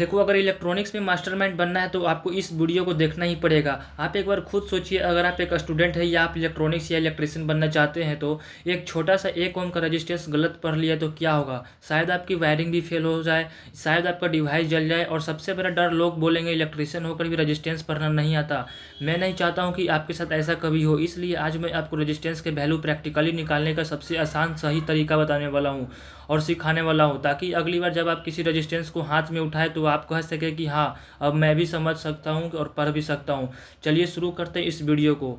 देखो, अगर इलेक्ट्रॉनिक्स में मास्टरमाइंड बनना है तो आपको इस वीडियो को देखना ही पड़ेगा। आप एक बार खुद सोचिए, अगर आप एक स्टूडेंट है या आप इलेक्ट्रॉनिक्स या इलेक्ट्रिशियन बनना चाहते हैं तो एक छोटा सा 1 ओम का रेजिस्टेंस गलत पढ़ लिया तो क्या होगा। शायद आपकी वायरिंग भी फेल हो जाए, शायद आपका डिवाइस जल जाए। और सबसे बड़ा डर, लोग बोलेंगे इलेक्ट्रिशियन होकर भी रेजिस्टेंस पढ़ना नहीं आता। मैं नहीं चाहता हूँ कि आपके साथ ऐसा कभी हो, इसलिए आज मैं आपको रेजिस्टेंस के वैल्यू प्रैक्टिकली निकालने का सबसे आसान सही तरीका बताने वाला हूँ और सिखाने वाला हूँ, ताकि अगली बार जब आप किसी रेजिस्टेंस को हाथ में उठाए तो आप कह सके कि हाँ, अब मैं भी समझ सकता हूँ और पढ़ भी सकता हूँ। चलिए शुरू करते हैं इस वीडियो को।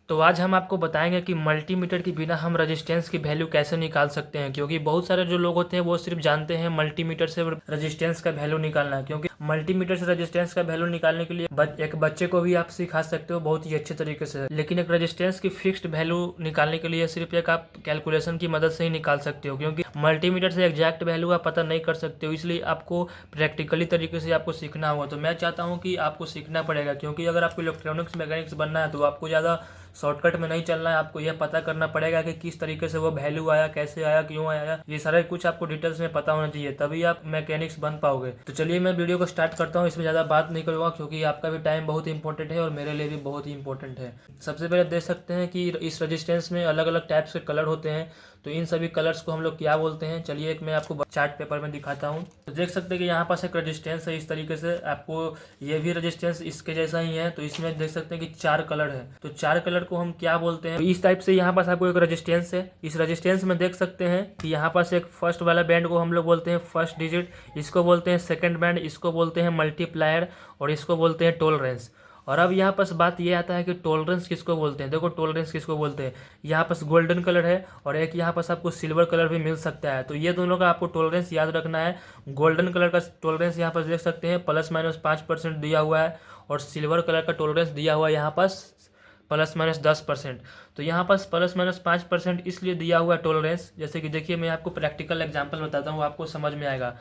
तो आज हम आपको बताएंगे कि मल्टीमीटर के बिना हम रेजिस्टेंस की वैल्यू कैसे निकाल सकते हैं, क्योंकि बहुत सारे जो लोग होते हैं वो सिर्फ जानते हैं मल्टीमीटर से रेजिस्टेंस का वैल्यू निकालना है। क्योंकि मल्टीमीटर से रेजिस्टेंस का वैल्यू निकालने के लिए एक बच्चे को भी आप सिखा सकते हो बहुत ही अच्छे तरीके से, लेकिन एक रेजिस्टेंस की फिक्स्ड वैल्यू निकालने के लिए सिर्फ एक आप कैलकुलेशन की मदद से ही निकाल सकते हो, क्योंकि मल्टीमीटर से एग्जैक्ट वैल्यू आप पता नहीं कर सकते हो। इसलिए आपको प्रैक्टिकली तरीके से आपको सीखना होगा। तो मैं चाहता हूँ कि आपको सीखना पड़ेगा, क्योंकि अगर आपको इलेक्ट्रॉनिक्स मैकेनिक्स बनना है तो आपको ज़्यादा शॉर्टकट में नहीं चलना है। आपको यह पता करना पड़ेगा कि किस तरीके से वो वैल्यू आया, कैसे आया, क्यों आया, ये सारा कुछ आपको डिटेल्स में पता होना चाहिए, तभी आप मैकेनिक्स बन पाओगे। तो चलिए मैं वीडियो को स्टार्ट करता हूँ। इसमें ज़्यादा बात नहीं करूँगा क्योंकि आपका भी टाइम बहुत इंपॉर्टेंट है और मेरे लिए भी बहुत ही इंपॉर्टेंट है। सबसे पहले देख सकते हैं कि इस रजिस्टेंस में अलग अलग टाइप्स के कलर होते हैं। तो इन सभी कलर्स को हम लोग क्या बोलते हैं, चलिए एक मैं आपको चार्ट पेपर में दिखाता हूँ। तो देख सकते हैं कि यहाँ पास एक रजिस्टेंस है। इस तरीके से आपको ये भी रजिस्टेंस इसके जैसा ही है। तो इसमें देख सकते हैं कि 4 कलर है। तो 4 कलर को हम क्या बोलते हैं, तो इस टाइप से यहाँ पास आपको एक रजिस्टेंस है। इस रजिस्टेंस में देख सकते हैं कि यहाँ पास एक फर्स्ट वाला बैंड को हम लोग बोलते हैं फर्स्ट डिजिट, इसको बोलते हैं सेकंड बैंड, इसको बोलते हैं मल्टीप्लायर और इसको बोलते हैं टॉलरेंस। और अब यहाँ पास बात ये आता है कि टॉलरेंस किसको बोलते हैं। देखो टॉलरेंस किसको बोलते हैं, यहाँ पास गोल्डन कलर है और एक यहाँ पास आपको सिल्वर कलर भी मिल सकता है। तो ये दोनों का आपको टॉलरेंस याद रखना है। गोल्डन कलर का टॉलरेंस यहाँ पास देख सकते हैं ±5% दिया हुआ है और सिल्वर कलर का टॉलरेंस दिया हुआ है यहाँ पास ±10%। तो यहाँ पास ±5% इसलिए दिया हुआ है टॉलरेंस। जैसे कि देखिए मैं आपको प्रैक्टिकल एग्जांपल बताता हूँ, आपको समझ में आएगा।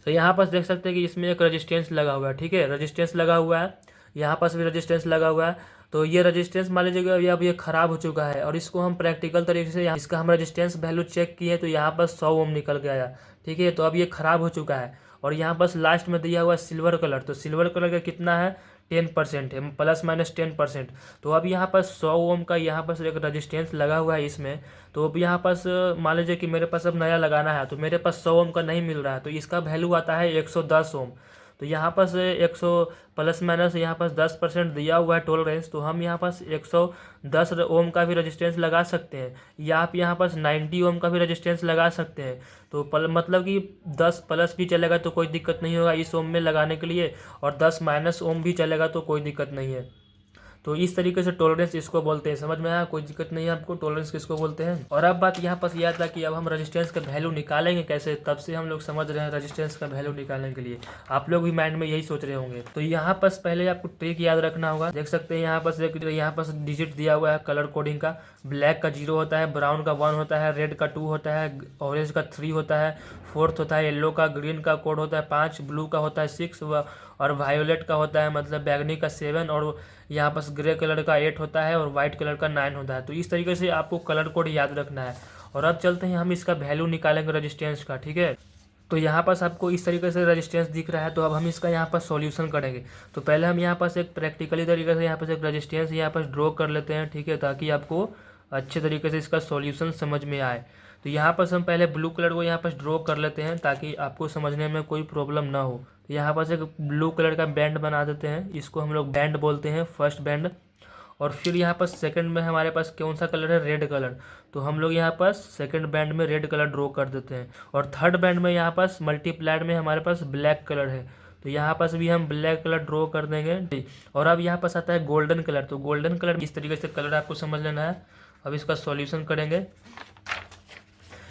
तो यहाँ पास देख सकते हैं कि इसमें एक रजिस्टेंस लगा हुआ है, ठीक है, रजिस्टेंस लगा हुआ है, यहाँ पास भी रजिस्टेंस लगा हुआ है। तो ये रजिस्टेंस मान लीजिएगा अब ये खराब हो चुका है और इसको हम प्रैक्टिकल तरीके से इसका हम रजिस्टेंस वैल्यू चेक किए तो यहाँ पर 100 ओम निकल के आया, ठीक है। तो अब ये खराब हो चुका है और यहाँ पर लास्ट में दिया हुआ है सिल्वर कलर। तो सिल्वर कलर का कितना है, 10% है, ±10%। तो अब यहाँ पर 100 ओम का यहाँ पर एक रजिस्टेंस लगा हुआ है इसमें। तो अब यहाँ पास मान लीजिए कि मेरे पास अब नया लगाना है तो मेरे पास 100 ओम का नहीं मिल रहा है, तो इसका वैल्यू आता है 110 ओम। तो यहाँ पास 100 प्लस माइनस यहाँ पास 10% दिया हुआ है टॉलरेंस। तो हम यहाँ पास 110 ओम का भी रजिस्टेंस लगा सकते हैं, या आप यहाँ पास 90 ओम का भी रजिस्टेंस लगा सकते हैं। तो मतलब कि 10 प्लस भी चलेगा तो कोई दिक्कत नहीं होगा इस ओम में लगाने के लिए, और 10 माइनस ओम भी चलेगा तो कोई दिक्कत नहीं है। तो इस तरीके से टॉलरेंस इसको बोलते हैं। समझ में आया, कोई दिक्कत नहीं है आपको टॉलरेंस किसको बोलते हैं। और अब बात यहाँ पास यह था कि अब हम रेजिस्टेंस का वैल्यू निकालेंगे कैसे, तब से हम लोग समझ रहे हैं रेजिस्टेंस का वैल्यू निकालने के लिए आप लोग भी माइंड में यही सोच रहे होंगे। तो यहाँ पास पहले आपको ट्रिक याद रखना होगा। देख सकते हैं यहाँ पास डिजिट दिया हुआ है कलर कोडिंग का। ब्लैक का 0 होता है, ब्राउन का 1 होता है, रेड का 2 होता है, ऑरेंज का 3 होता है, 4 होता है येलो का, ग्रीन का कोड होता है 5, ब्लू का होता है 6 और वायोलेट का होता है मतलब बैगनी का 7 और यहाँ पास ग्रे कलर का 8 होता है और वाइट कलर का 9 होता है। तो इस तरीके से आपको कलर कोड याद रखना है। और अब चलते हैं हम इसका वैल्यू निकालेंगे रेजिस्टेंस का, ठीक है। तो यहाँ पास आपको इस तरीके से रेजिस्टेंस दिख रहा है। तो अब हम इसका यहाँ पास सॉल्यूशन करेंगे। तो पहले हम यहाँ पास एक प्रैक्टिकली तरीके से यहाँ पास एक रेजिस्टेंस यहाँ पास ड्रॉ कर लेते हैं, ठीक है, ताकि आपको अच्छे तरीके से इसका सॉल्यूशन समझ में आए। तो यहाँ पास हम पहले ब्लू कलर को यहाँ पास ड्रॉ कर लेते हैं ताकि आपको समझने में कोई प्रॉब्लम ना हो। तो यहाँ पास एक ब्लू कलर का बैंड बना देते हैं, इसको हम लोग बैंड बोलते हैं, फर्स्ट बैंड। और फिर यहाँ पास सेकंड में हमारे पास कौन सा कलर है, रेड कलर। तो हम लोग यहाँ पास सेकंड बैंड में रेड कलर ड्रॉ कर देते हैं। और थर्ड बैंड में यहाँ पास मल्टीप्लाइड में हमारे पास ब्लैक कलर है, तो यहाँ पास भी हम ब्लैक कलर ड्रॉ कर देंगे। और अब यहाँ पास आता है गोल्डन कलर। तो गोल्डन कलर इस तरीके से कलर आपको समझ लेना है। अब इसका सॉल्यूशन करेंगे।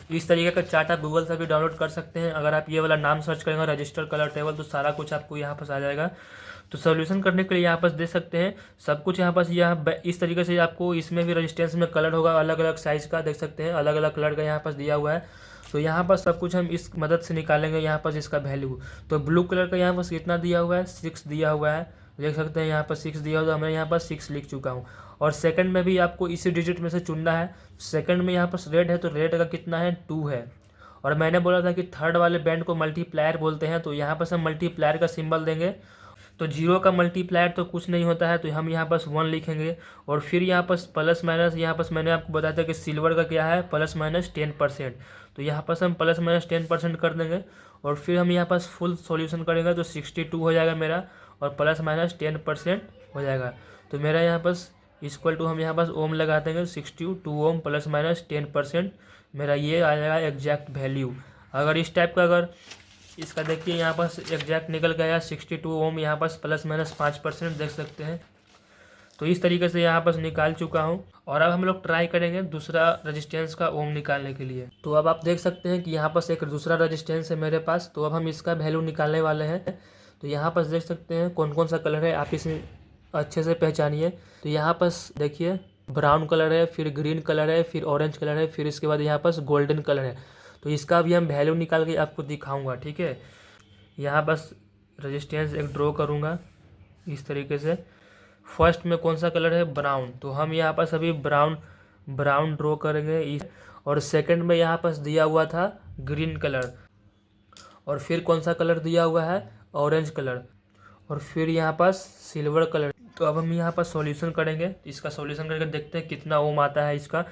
इस तरीके का चार्ट आप गूगल से भी डाउनलोड कर सकते हैं। अगर आप ये वाला नाम सर्च करेंगे रजिस्टर कलर टेबल तो सारा कुछ आपको यहाँ पास आ जाएगा। तो सॉल्यूशन करने के लिए यहाँ पास दे सकते हैं सब कुछ यहाँ पास इस तरीके से आपको इसमें भी रेजिस्टेंस में कलर होगा अलग अलग साइज़ का, देख सकते हैं अलग अलग कलर का यहाँ पास दिया हुआ है। तो यहाँ पर सब कुछ हम इस मदद से निकालेंगे यहाँ पास इसका वैल्यू। तो ब्लू कलर का यहाँ पास कितना दिया हुआ है, 6 दिया हुआ है, देख सकते हैं यहाँ पर 6 दिया हुआ है। मैं यहाँ पर 6 लिख चुका हूँ। और सेकंड में भी आपको इसी डिजिट में से चुनना है। सेकंड में यहाँ पर रेड है तो रेड का कितना है, 2 है। और मैंने बोला था कि थर्ड वाले बैंड को मल्टीप्लायर बोलते हैं, तो यहाँ पर हम मल्टीप्लायर का सिंबल देंगे। तो जीरो का मल्टीप्लायर तो कुछ नहीं होता है, तो हम यहाँ पर 1 लिखेंगे। और फिर यहाँ पर प्लस माइनस, यहाँ पर मैंने आपको बताया था कि सिल्वर का क्या है, प्लस माइनस 10%। तो यहाँ पर हम प्लस माइनस 10% कर देंगे। और फिर हम यहाँ पर फुल सॉल्यूशन करेंगे तो 62 हो जाएगा मेरा, और प्लस माइनस 10% हो जाएगा। तो मेरा यहाँ पर इक्वल टू हम यहाँ पर ओम लगा देंगे, 62 ओम प्लस माइनस 10%, मेरा ये आ जाएगा एग्जैक्ट वैल्यू। अगर इस टाइप का अगर इसका देखिए यहाँ पर एग्जैक्ट निकल गया 62 ओम, यहाँ पर प्लस माइनस 5% देख सकते हैं। तो इस तरीके से यहाँ पर निकाल चुका हूँ। और अब हम लोग ट्राई करेंगे दूसरा रेजिस्टेंस का ओम निकालने के लिए। तो अब आप देख सकते हैं कि यहाँ पर एक दूसरा रेजिस्टेंस है मेरे पास। तो अब हम इसका वैल्यू निकालने वाले हैं। तो यहाँ पर देख सकते हैं कौन कौन सा कलर है, आप इसे अच्छे से पहचानिए। तो यहाँ पर देखिए ब्राउन कलर है, फिर ग्रीन कलर है, फिर ऑरेंज कलर है, फिर इसके बाद यहाँ पर गोल्डन कलर है। तो इसका भी हम वैल्यू निकाल के आपको दिखाऊंगा, ठीक है। यहाँ बस रेजिस्टेंस एक ड्रॉ करूँगा इस तरीके से। फर्स्ट में कौन सा कलर है, ब्राउन, तो हम यहाँ पर अभी ब्राउन ड्रॉ करेंगे इस। और सेकंड में यहाँ पर दिया हुआ था ग्रीन कलर, और फिर कौन सा कलर दिया हुआ है, ऑरेंज कलर, और फिर यहाँ पर सिल्वर कलर। तो अब हम यहाँ पर सॉल्यूशन करेंगे, इसका सॉल्यूशन करके देखते हैं कितना ओम आता है इसका।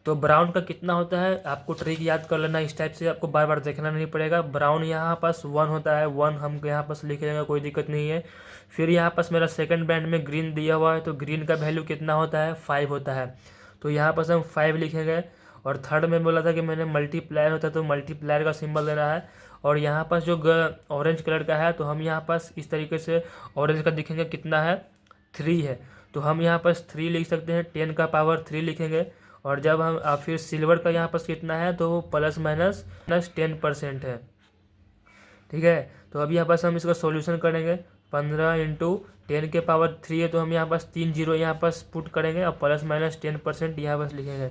तो ब्राउन का कितना होता है आपको ट्रिक याद कर लेना, इस टाइप से आपको बार बार देखना नहीं पड़ेगा। ब्राउन यहाँ पास 1 होता है, 1 हम यहाँ पास लिख लेंगे, कोई दिक्कत नहीं है। फिर यहाँ पास मेरा सेकंड बैंड में ग्रीन दिया हुआ है, तो ग्रीन का वैल्यू कितना होता है, 5 होता है, तो यहाँ पास हम 5 लिखेंगे। और थर्ड में बोला था कि मैंने मल्टीप्लायर होता है, तो मल्टीप्लायर का सिंबल देना है। और यहाँ पास जो ऑरेंज कलर का है, तो हम यहाँ पास इस तरीके से ऑरेंज का दिखेंगे कितना है, 3 है, तो हम यहाँ पास 3 लिख सकते हैं, 10 का पावर 3 लिखेंगे। और जब हम फिर सिल्वर का यहाँ पर कितना है, तो वो प्लस माइनस 10% है, ठीक है। तो अभी यहाँ पास हम इसका सॉल्यूशन करेंगे, 15 इंटू 10 के पावर 3 है, तो हम यहाँ पास 3 जीरो यहाँ पास पुट करेंगे और प्लस माइनस 10% यहाँ पास लिखेंगे।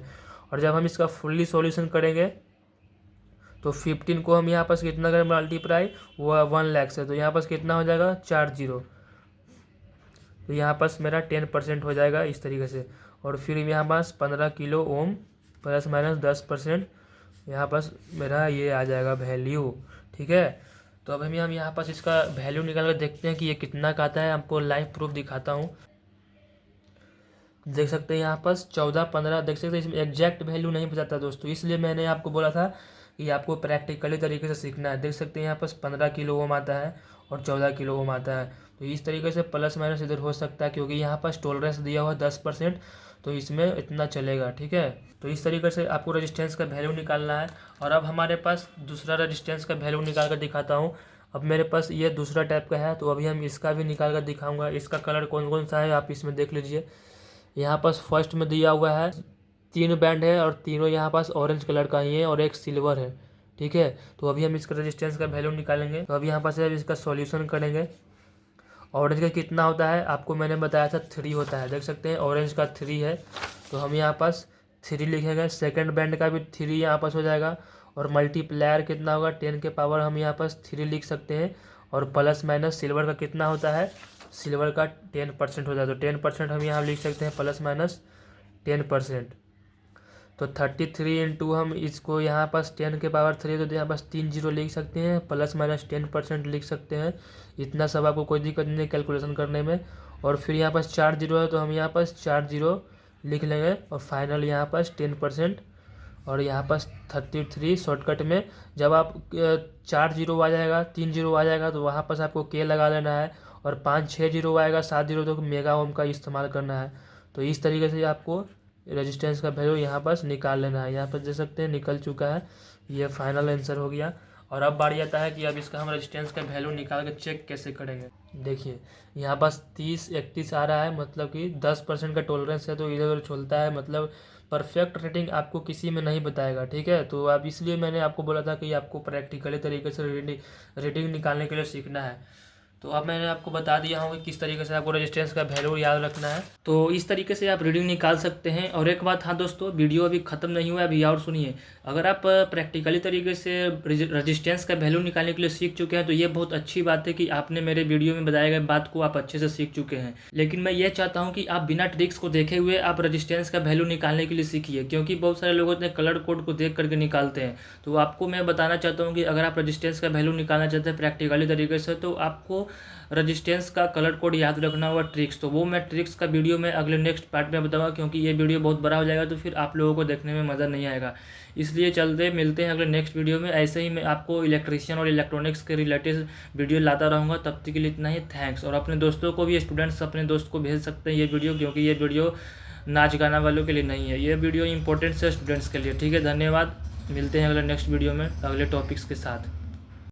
और जब हम इसका फुल्ली सॉल्यूशन करेंगे तो 15 को हम यहाँ पास कितना करें मल्टीप्लाई, वो 1 लाख से, तो यहाँ पास कितना हो जाएगा, 4 जीरो। तो यहाँ पास मेरा 10% हो जाएगा इस तरीके से। और फिर यहाँ पास 15 किलो ओम प्लस माइनस 10%, यहाँ पास मेरा ये आ जाएगा वैल्यू, ठीक है। तो अब हम यहाँ पास इसका वैल्यू निकाल कर देखते हैं कि ये कितना का आता है। आपको लाइव प्रूफ दिखाता हूँ, देख सकते हैं यहाँ पास 14, 15 देख सकते हैं। इसमें एग्जैक्ट वैल्यू नहीं बताता दोस्तों, इसलिए मैंने आपको बोला था कि आपको प्रैक्टिकली तरीके से सीखना है। देख सकते हैं यहाँ पास 15 किलो ओम आता है और 14 किलो ओम आता है। तो इस तरीके से प्लस माइनस इधर हो सकता है, क्योंकि यहाँ पास टॉलरेंस दिया हुआ है 10%, तो इसमें इतना चलेगा, ठीक है। तो इस तरीके से आपको रेजिस्टेंस का वैल्यू निकालना है। और अब हमारे पास दूसरा रेजिस्टेंस का वैल्यू निकाल कर दिखाता हूँ। अब मेरे पास ये दूसरा टाइप का है, तो अभी हम इसका भी निकाल कर दिखाऊंगा। इसका कलर कौन कौन सा है आप इसमें देख लीजिए। यहाँ पास फर्स्ट में दिया हुआ है 3 बैंड है, और तीनों यहाँ पास ऑरेंज कलर का ही है, और एक सिल्वर है, ठीक है। तो अभी हम इसका रेजिस्टेंस का वैल्यू निकालेंगे। तो अभी यहाँ पास इसका सॉल्यूशन करेंगे। ऑरेंज का कितना होता है आपको मैंने बताया था, 3 होता है, देख सकते हैं ऑरेंज का 3 है, तो हम यहाँ पास 3 लिखेंगे। सेकंड बैंड का भी 3 यहाँ पास हो जाएगा। और मल्टीप्लायर कितना होगा, 10 के पावर हम यहाँ पास 3 लिख सकते हैं। और प्लस माइनस सिल्वर का कितना होता है, सिल्वर का 10% होता है, तो 10% हम यहाँ लिख सकते हैं, प्लस माइनस 10%। तो 33 इंटू हम इसको यहाँ पास 10 के पावर 3, तो यहाँ पास 3 जीरो लिख सकते हैं, प्लस माइनस 10% लिख सकते हैं। इतना सब आपको कोई दिक्कत नहीं है कैलकुलेशन करने में। और फिर यहाँ पास 4 जीरो है, तो हम यहाँ पास 4 जीरो लिख लेंगे। और फाइनल यहाँ पास 10%, और यहाँ पास 33 शॉर्टकट में। जब आप 4 जीरो आ जाएगा, 3 जीरो आ जाएगा, तो वहाँ पास आपको के लगा लेना है। और 5 6 जीरो आएगा, 7 जीरो, तो मेगा ओम का इस्तेमाल करना है। तो इस तरीके से आपको रेजिस्टेंस का वैल्यू यहाँ पास निकाल लेना है। यहाँ पर देख सकते हैं निकल चुका है, ये फाइनल आंसर हो गया। और अब बारी आता है कि अब इसका हम रेजिस्टेंस का वैल्यू निकाल के चेक कैसे करेंगे। देखिए यहाँ पास 30 31 आ रहा है, मतलब कि 10% का टॉलरेंस है, तो इधर उधर चलता है, मतलब परफेक्ट रेटिंग आपको किसी में नहीं बताएगा, ठीक है। तो अब इसलिए मैंने आपको बोला था कि आपको प्रैक्टिकली तरीके से रेटिंग निकालने के लिए सीखना है। तो अब मैंने आपको बता दिया हूँ कि किस तरीके से आपको रेजिस्टेंस का वैल्यू याद रखना है। तो इस तरीके से आप रीडिंग निकाल सकते हैं। और एक बात, हाँ दोस्तों, वीडियो अभी ख़त्म नहीं हुआ है, अभी और सुनिए। अगर आप प्रैक्टिकली तरीके से रेजिस्टेंस का वैल्यू निकालने के लिए सीख चुके हैं तो ये बहुत अच्छी बात है कि आपने मेरे वीडियो में बताए गए बात को आप अच्छे से सीख चुके हैं। लेकिन मैं ये चाहता हूँ कि आप बिना ट्रिक्स को देखे हुए आप रेजिस्टेंस का वैल्यू निकालने के लिए सीखिए, क्योंकि बहुत सारे लोग अपने कलर कोड को देख करके निकालते हैं। तो आपको मैं बताना चाहता हूँ कि अगर आप रेजिस्टेंस का वैल्यू निकालना चाहते हैं प्रैक्टिकली तरीके से, तो आपको रेजिस्टेंस का कलर कोड याद रखना होगा, ट्रिक्स। तो वो मैं ट्रिक्स का वीडियो में अगले नेक्स्ट पार्ट में बताऊंगा, क्योंकि ये वीडियो बहुत बड़ा हो जाएगा तो फिर आप लोगों को देखने में मज़ा नहीं आएगा। इसलिए चलते मिलते हैं अगले नेक्स्ट वीडियो में। ऐसे ही मैं आपको इलेक्ट्रिशियन और इलेक्ट्रॉनिक्स के रिलेटेड वीडियो लाता रहूँगा। तब तक के लिए इतना ही, थैंक्स। और अपने दोस्तों को भी, स्टूडेंट्स अपने दोस्त को भेज सकते हैं ये वीडियो, क्योंकि ये वीडियो नाच गाना वालों के लिए नहीं है, ये वीडियो इंपॉर्टेंट है स्टूडेंट्स के लिए। ठीक है, धन्यवाद। मिलते हैं अगले नेक्स्ट वीडियो में अगले टॉपिक्स के साथ।